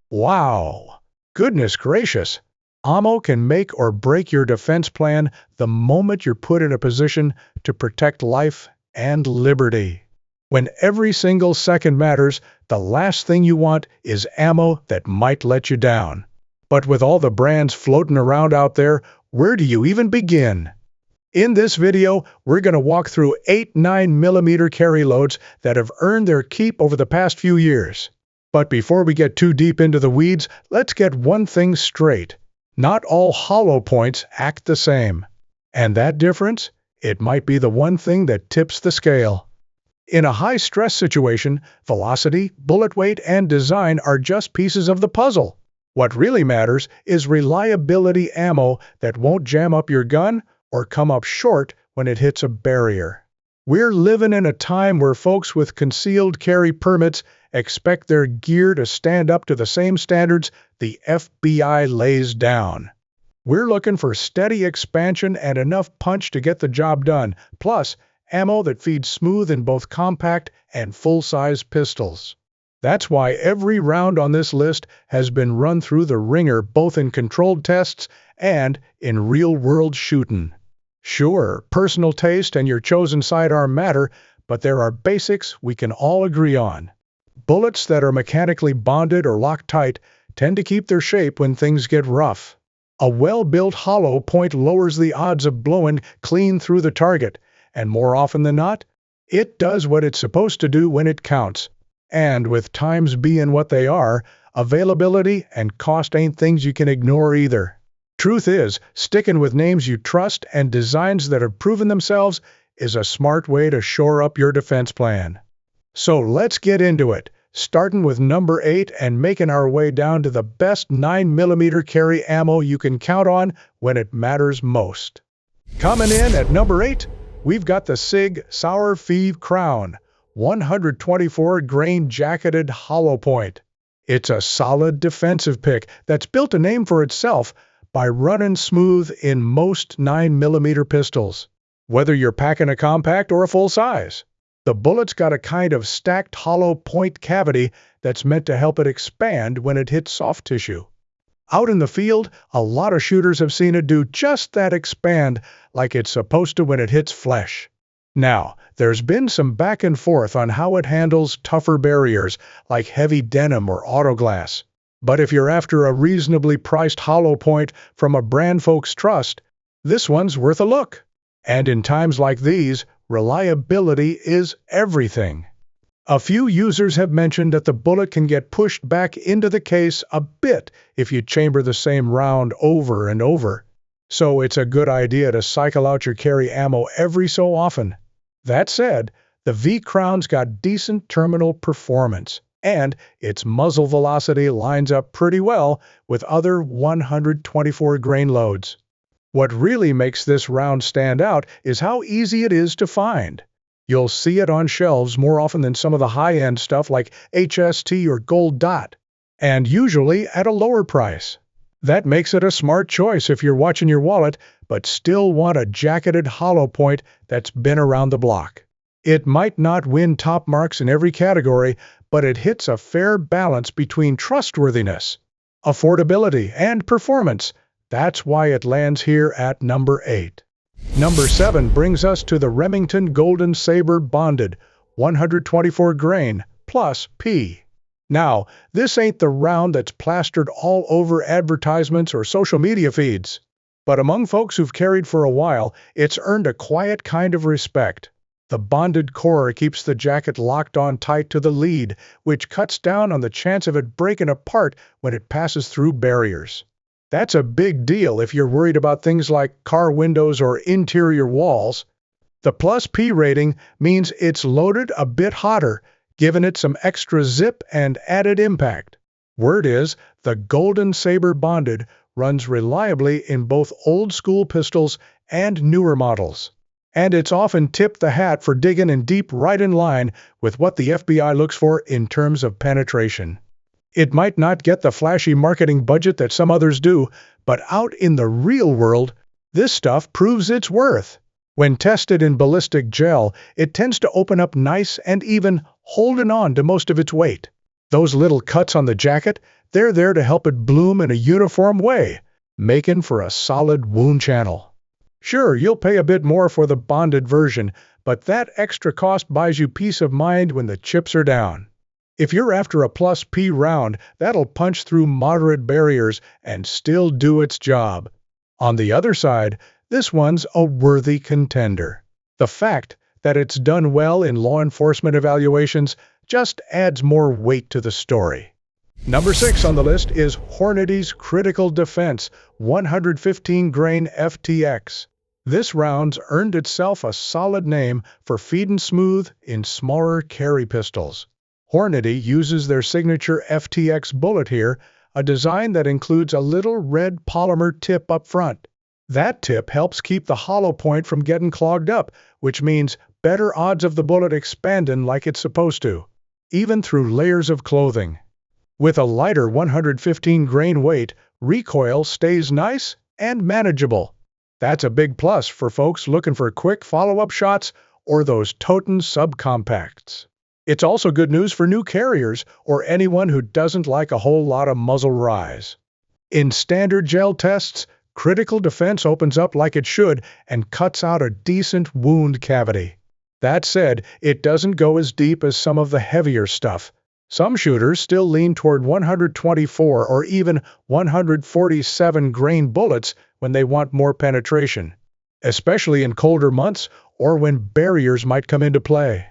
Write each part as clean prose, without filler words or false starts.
Wow! Goodness gracious! Ammo can make or break your defense plan the moment you're put in a position to protect life and liberty. When every single second matters, the last thing you want is ammo that might let you down. But with all the brands floating around out there, where do you even begin? In this video, we're going to walk through 8 9mm carry loads that have earned their keep over the past few years. But before we get too deep into the weeds, let's get one thing straight. Not all hollow points act the same. And that difference? It might be the one thing that tips the scale. In a high-stress situation, velocity, bullet weight, and design are just pieces of the puzzle. What really matters is reliability ammo that won't jam up your gun or come up short when it hits a barrier. We're living in a time where folks with concealed carry permits expect their gear to stand up to the same standards the FBI lays down. We're looking for steady expansion and enough punch to get the job done, plus ammo that feeds smooth in both compact and full-size pistols. That's why every round on this list has been run through the ringer both in controlled tests and in real-world shooting. Sure, personal taste and your chosen sidearm matter, but there are basics we can all agree on. Bullets that are mechanically bonded or locked tight tend to keep their shape when things get rough. A well-built hollow point lowers the odds of blowing clean through the target, and more often than not, it does what it's supposed to do when it counts. And with times being what they are, availability and cost ain't things you can ignore either. Truth is, sticking with names you trust and designs that have proven themselves is a smart way to shore up your defense plan. So let's get into it, starting with number 8 and making our way down to the best 9mm carry ammo you can count on when it matters most. Coming in at number 8, we've got the SIG Sauer Feieve Crown 124 grain jacketed hollow point. It's a solid defensive pick that's built a name for itself by running smooth in most 9mm pistols, whether you're packing a compact or a full size. The bullet's got a kind of stacked hollow point cavity that's meant to help it expand when it hits soft tissue. Out in the field, a lot of shooters have seen it do just that, expand like it's supposed to when it hits flesh. Now, there's been some back and forth on how it handles tougher barriers like heavy denim or auto glass. But if you're after a reasonably priced hollow point from a brand folks trust, this one's worth a look. And in times like these, reliability is everything. A few users have mentioned that the bullet can get pushed back into the case a bit if you chamber the same round over and over. So it's a good idea to cycle out your carry ammo every so often. That said, the V-Crown's got decent terminal performance, and its muzzle velocity lines up pretty well with other 124 grain loads. What really makes this round stand out is how easy it is to find. You'll see it on shelves more often than some of the high-end stuff like HST or Gold Dot, and usually at a lower price. That makes it a smart choice if you're watching your wallet but still want a jacketed hollow point that's been around the block. It might not win top marks in every category, but it hits a fair balance between trustworthiness, affordability, and performance. That's why it lands here at number 8. Number 7 brings us to the Remington Golden Saber Bonded 124 grain plus P. Now, this ain't the round that's plastered all over advertisements or social media feeds. But among folks who've carried for a while, it's earned a quiet kind of respect. The bonded core keeps the jacket locked on tight to the lead, which cuts down on the chance of it breaking apart when it passes through barriers. That's a big deal if you're worried about things like car windows or interior walls. The plus P rating means it's loaded a bit hotter, giving it some extra zip and added impact. Word is, the Golden Saber Bonded runs reliably in both old-school pistols and newer models. And it's often tipped the hat for digging in deep, right in line with what the FBI looks for in terms of penetration. It might not get the flashy marketing budget that some others do, but out in the real world, this stuff proves its worth. When tested in ballistic gel, it tends to open up nice and even, holding on to most of its weight. Those little cuts on the jacket, They're there to help it bloom in a uniform way, making for a solid wound channel. Sure, you'll pay a bit more for the bonded version, but that extra cost buys you peace of mind when the chips are down. If you're after a plus P round, that'll punch through moderate barriers and still do its job. On the other side, this one's a worthy contender. The fact that it's done well in law enforcement evaluations just adds more weight to the story. Number 6 on the list is Hornady's Critical Defense 115 grain FTX. This round's earned itself a solid name for feeding smooth in smaller carry pistols. Hornady uses their signature FTX bullet here, a design that includes a little red polymer tip up front. That tip helps keep the hollow point from getting clogged up, which means better odds of the bullet expanding like it's supposed to, even through layers of clothing. With a lighter 115 grain weight, recoil stays nice and manageable. That's a big plus for folks looking for quick follow-up shots or those totin' subcompacts. It's also good news for new carriers or anyone who doesn't like a whole lot of muzzle rise. In standard gel tests, Critical Defense opens up like it should and cuts out a decent wound cavity. That said, it doesn't go as deep as some of the heavier stuff. Some shooters still lean toward 124 or even 147 grain bullets when they want more penetration, especially in colder months or when barriers might come into play.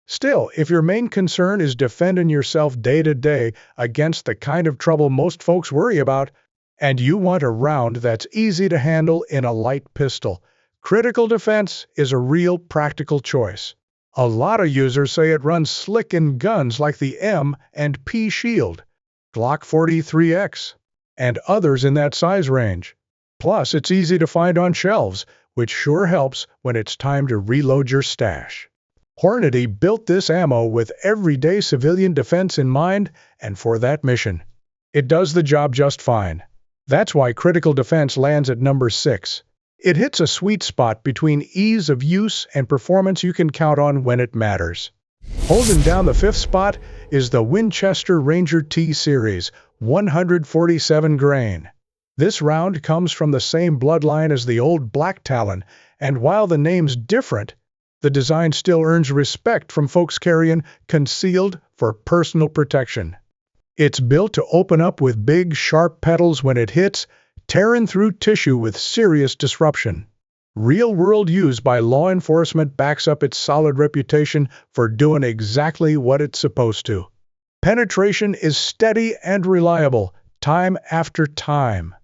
Still, if your main concern is defending yourself day to day against the kind of trouble most folks worry about, and you want a round that's easy to handle in a light pistol, Critical Defense is a real practical choice. A lot of users say it runs slick in guns like the M and P Shield, Glock 43X, and others in that size range. Plus, it's easy to find on shelves, which sure helps when it's time to reload your stash. Hornady built this ammo with everyday civilian defense in mind, and for that mission, it does the job just fine. That's why Critical Defense lands at number 6. It hits a sweet spot between ease of use and performance you can count on when it matters. Holding down the 5th spot is the Winchester Ranger TSeries 147 grain. This round comes from the same bloodline as the old Black Talon, and while the name's different, the design still earns respect from folks carrying concealed for personal protection. It's built to open up with big, sharp petals when it hits, tearing through tissue with serious disruption. Real-world use by law enforcement backs up its solid reputation for doing exactly what it's supposed to. Penetration is steady and reliable, time after time.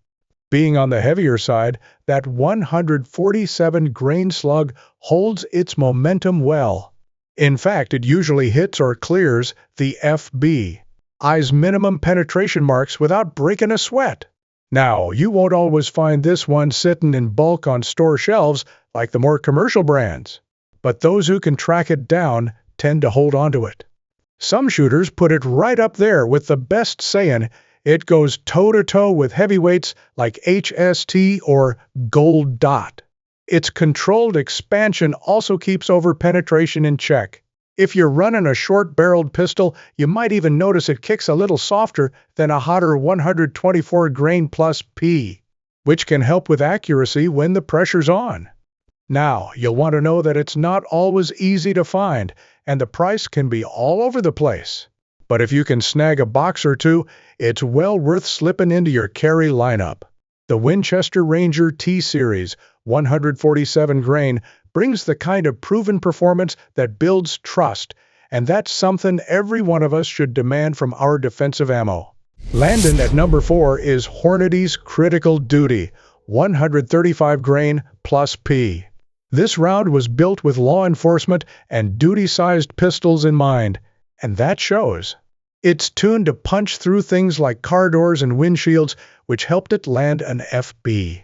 Being on the heavier side, that 147 grain slug holds its momentum well. In fact, it usually hits or clears the FBI's minimum penetration marks without breaking a sweat. Now, you won't always find this one sitting in bulk on store shelves like the more commercial brands, but those who can track it down tend to hold onto it. Some shooters put it right up there with the best, saying it goes toe-to-toe with heavyweights like HST or Gold Dot. Its controlled expansion also keeps over-penetration in check. If you're running a short-barreled pistol, you might even notice it kicks a little softer than a hotter 124 grain plus P, which can help with accuracy when the pressure's on. Now, you'll want to know that it's not always easy to find, and the price can be all over the place. But if you can snag a box or two, it's well worth slipping into your carry lineup. The Winchester Ranger TSeries 147 grain brings the kind of proven performance that builds trust, and that's something every one of us should demand from our defensive ammo. Landing at number 4 is Hornady's Critical Duty 135 grain plus P. This round was built with law enforcement and duty-sized pistols in mind, and that shows. It's tuned to punch through things like car doors and windshields, which helped it land an FBI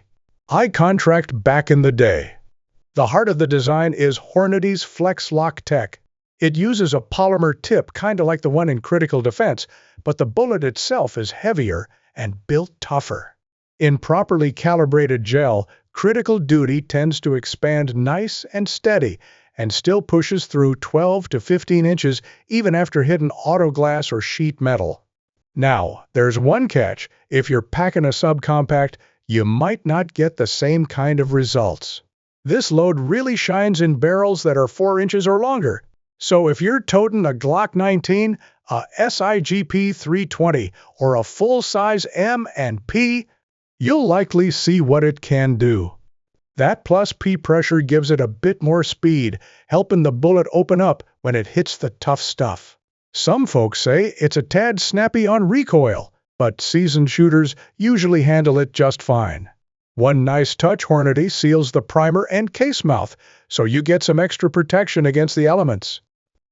contract back in the day. The heart of the design is Hornady's Flex Lock tech. It uses a polymer tip kinda like the one in Critical Defense, but the bullet itself is heavier and built tougher. In properly calibrated gel, Critical Duty tends to expand nice and steady and still pushes through 12 to 15 inches even after hitting auto glass or sheet metal. Now, there's one catch. If you're packing a subcompact, you might not get the same kind of results. This load really shines in barrels that are 4 inches or longer. So if you're toting a Glock 19, a SIGP 320, or a full-size M&P, you'll likely see what it can do. That plus P pressure gives it a bit more speed, helping the bullet open up when it hits the tough stuff. Some folks say it's a tad snappy on recoil, but seasoned shooters usually handle it just fine. One nice touch, Hornady seals the primer and case mouth, so you get some extra protection against the elements.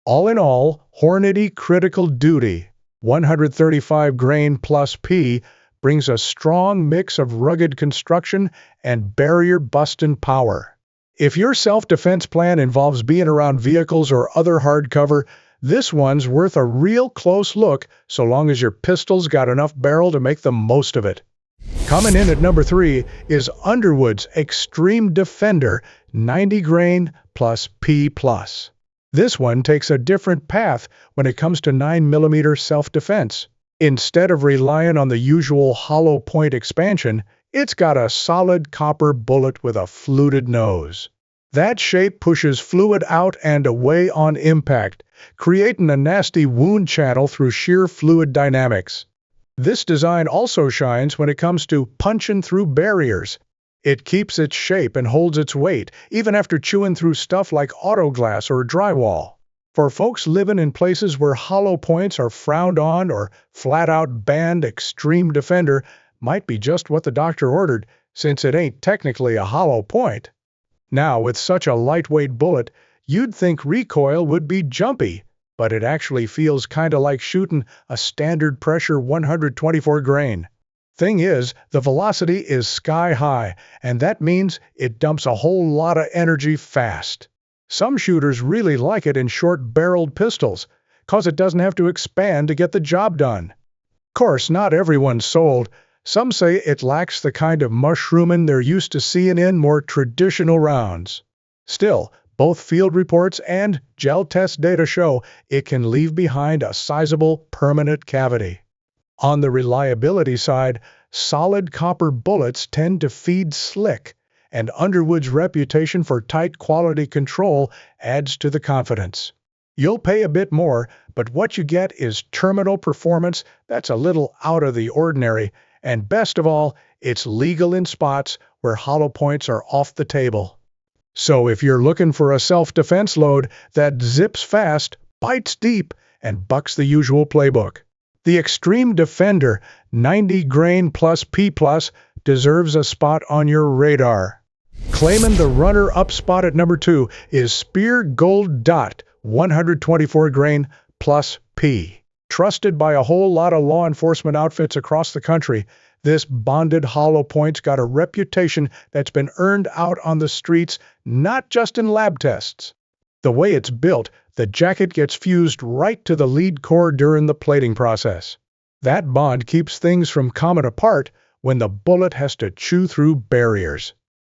All in all, Hornady Critical Duty 135 grain plus P brings a strong mix of rugged construction and barrier-busting power. If your self-defense plan involves being around vehicles or other hardcover, this one's worth a real close look so long as your pistol's got enough barrel to make the most of it. Coming in at number 3 is Underwood's Extreme Defender 90 grain plus P+. This one takes a different path when it comes to 9mm self-defense. Instead of relying on the usual hollow point expansion, it's got a solid copper bullet with a fluted nose. That shape pushes fluid out and away on impact, creating a nasty wound channel through sheer fluid dynamics. This design also shines when it comes to punching through barriers. It keeps its shape and holds its weight, even after chewing through stuff like auto glass or drywall. For folks living in places where hollow points are frowned on or flat-out banned, Extreme Defender might be just what the doctor ordered, since it ain't technically a hollow point. Now, with such a lightweight bullet, you'd think recoil would be jumpy, but it actually feels kinda like shooting a standard pressure 124 grain. Thing is, the velocity is sky high, and that means it dumps a whole lot of energy fast. Some shooters really like it in short-barreled pistols, 'cause it doesn't have to expand to get the job done. Course, not everyone's sold. Some say it lacks the kind of mushrooming they're used to seeing in more traditional rounds. Still, both field reports and gel test data show it can leave behind a sizable permanent cavity. On the reliability side, solid copper bullets tend to feed slick, and Underwood's reputation for tight quality control adds to the confidence. You'll pay a bit more, but what you get is terminal performance that's a little out of the ordinary, and best of all, it's legal in spots where hollow points are off the table. So if you're looking for a self-defense load that zips fast, bites deep, and bucks the usual playbook, the Extreme Defender 90 grain plus P+ deserves a spot on your radar. Claiming the runner-up spot at number 2 is Speer Gold Dot 124 grain plus P. Trusted by a whole lot of law enforcement outfits across the country, this bonded hollow point's got a reputation that's been earned out on the streets, not just in lab tests. The way it's built, the jacket gets fused right to the lead core during the plating process. That bond keeps things from coming apart when the bullet has to chew through barriers.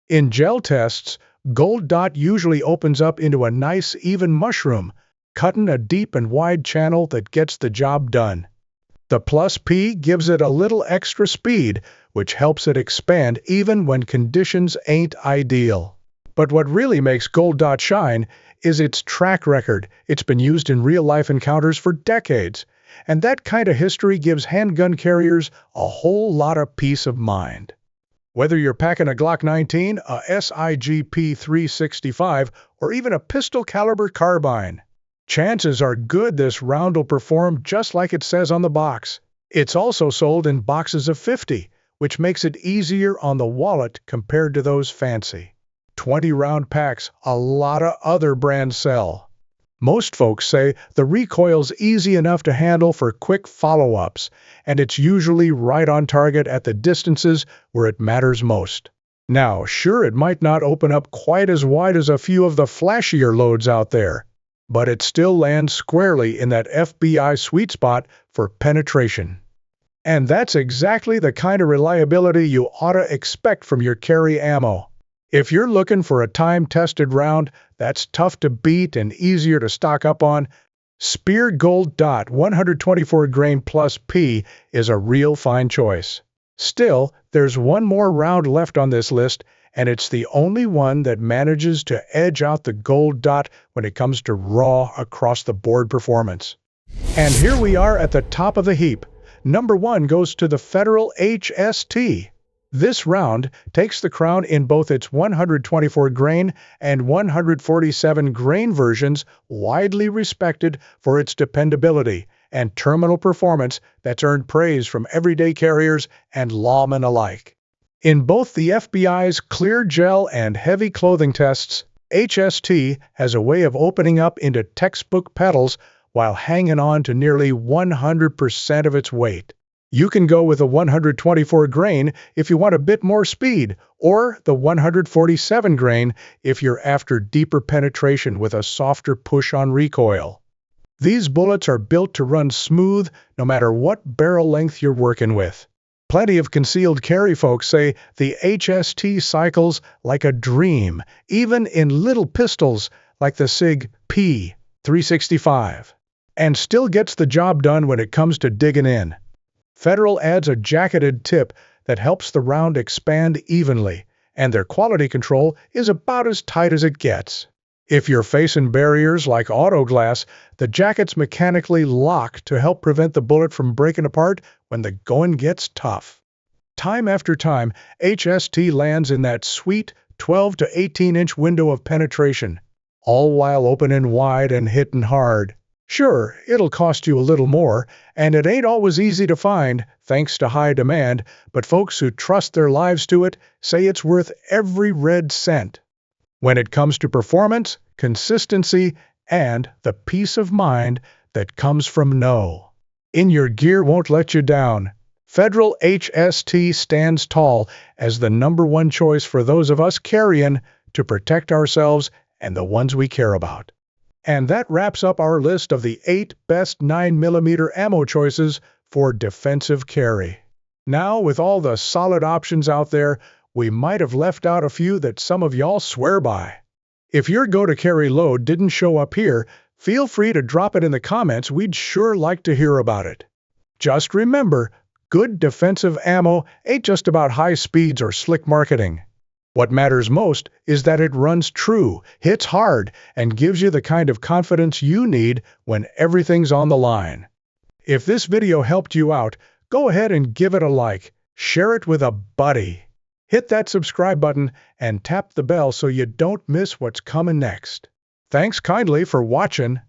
In gel tests, Gold Dot usually opens up into a nice, even mushroom, cutting a deep and wide channel that gets the job done. The plus P gives it a little extra speed, which helps it expand even when conditions ain't ideal. But what really makes Gold Dot shine is its track record. It's been used in real-life encounters for decades, and that kind of history gives handgun carriers a whole lot of peace of mind. Whether you're packing a Glock 19, a SIGP 365, or even a pistol-caliber carbine, chances are good this round will perform just like it says on the box. It's also sold in boxes of 50, which makes it easier on the wallet compared to those fancy 20-round packs a lot of other brands sell. Most folks say the recoil's easy enough to handle for quick follow-ups, and it's usually right on target at the distances where it matters most. Now, sure, it might not open up quite as wide as a few of the flashier loads out there, but it still lands squarely in that FBI sweet spot for penetration. And that's exactly the kind of reliability you ought to expect from your carry ammo. If you're looking for a time-tested round that's tough to beat and easier to stock up on, Speer Gold Dot 124 grain plus P is a real fine choice. Still, there's one more round left on this list, and it's the only one that manages to edge out the Gold Dot when it comes to raw across-the-board performance. And here we are at the top of the heap. Number 1 goes to the Federal HST. This round takes the crown in both its 124 grain and 147 grain versions, widely respected for its dependability and terminal performance that's earned praise from everyday carriers and lawmen alike. In both the FBI's clear gel and heavy clothing tests, HST has a way of opening up into textbook pedals while hanging on to nearly 100% of its weight. You can go with a 124 grain if you want a bit more speed, or the 147 grain if you're after deeper penetration with a softer push on recoil. These bullets are built to run smooth no matter what barrel length you're working with. Plenty of concealed carry folks say the HST cycles like a dream, even in little pistols like the SIG P365, and still gets the job done when it comes to digging in. Federal adds a jacketed tip that helps the round expand evenly, and their quality control is about as tight as it gets. If you're facing barriers like auto glass, the jacket's mechanically locked to help prevent the bullet from breaking apart when the going gets tough. Time after time, HST lands in that sweet 12 to 18-inch window of penetration, all while opening wide and hitting hard. Sure, it'll cost you a little more, and it ain't always easy to find, thanks to high demand, but folks who trust their lives to it say it's worth every red cent. When it comes to performance, consistency, and the peace of mind that comes from in your gear won't let you down, Federal HST stands tall as the number 1 choice for those of us carrying to protect ourselves and the ones we care about. And that wraps up our list of the 8 best 9mm ammo choices for defensive carry. Now, with all the solid options out there, we might have left out a few that some of y'all swear by. If your go-to-carry load didn't show up here, feel free to drop it in the comments. We'd sure like to hear about it. Just remember, good defensive ammo ain't just about high speeds or slick marketing. What matters most is that it runs true, hits hard, and gives you the kind of confidence you need when everything's on the line. If this video helped you out, go ahead and give it a like, share it with a buddy. Hit that subscribe button and tap the bell so you don't miss what's coming next. Thanks kindly for watching.